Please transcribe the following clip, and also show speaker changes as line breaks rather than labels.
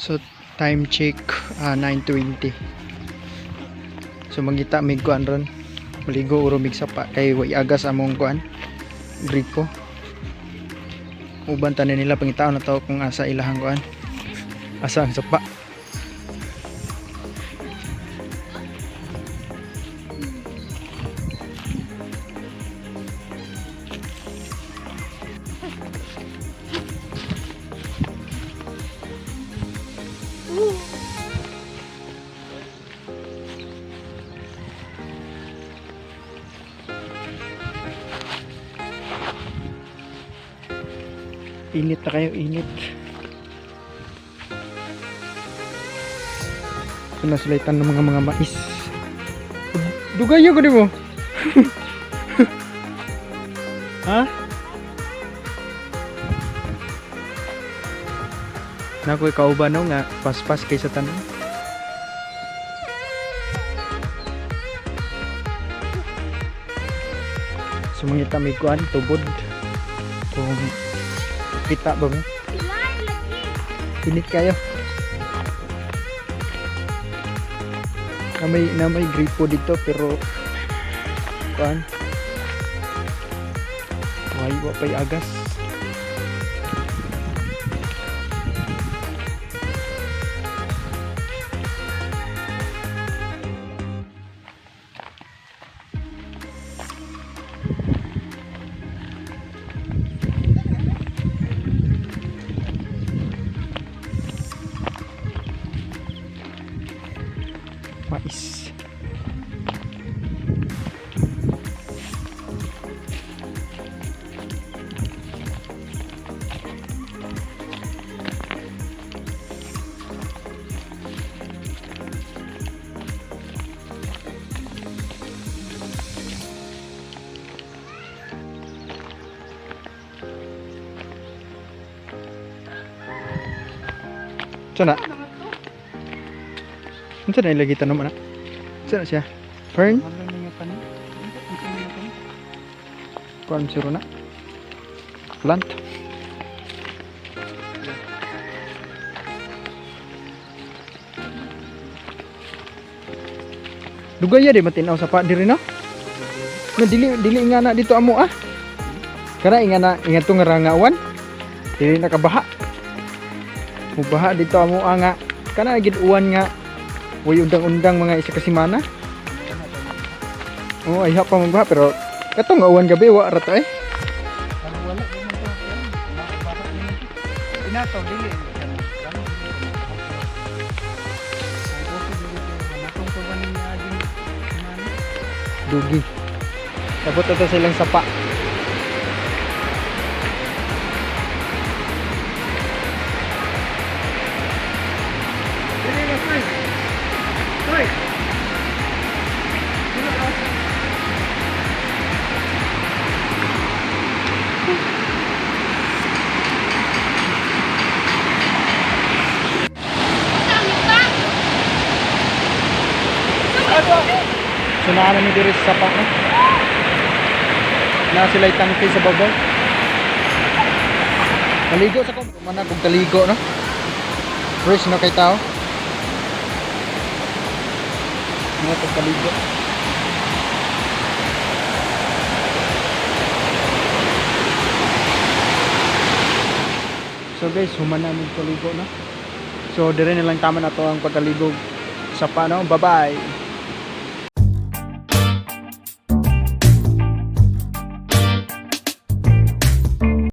So time check 9:20. So mangita mig kuan ron. Maligo uro mig sapa kay way agas among kuan. Gripo. Uban tanan nila pangitaon na to kung asa ilahang kuan. Asa ang sapa. Init na kayo, init. Pinasulaitan ng mga mais. Dugayo ko di mo. Ha? Nakoy kauban no nga paspas kay sa tanan. Sumangita may kuan tubod. Kung kita ba mo? Init kayo. Na may gripo dito pero kuan. Why wa pay agas. Mais. Sana. Unsa na ilagi tanom ana? Sana siya. Fern? Kuan siro na. Plant. Dugaya di matinaw sa pa diri no? No dili nga na dito amo ah. Kana inga na inga to nga rangawan. Dili nakabaha. Mubaha dito amo nga kana gid uwan nga way undang-undang mga isa ka semana. Oh ay pa magbaha pero kato nga uwan gabi wa ra to eh.
Wala inato dili.
Dugi. Tapos ito silang sapa. So naano ni diri sa sapa no? Na sila tangke sa babaw. Maligo sa ko mana kung kaligo no. Fresh no kay tao. Ano to kaligo. So guys, humana mig kaligo no. So dire na lang tama na to ang pagkaligo sa sapa no. Bye-bye.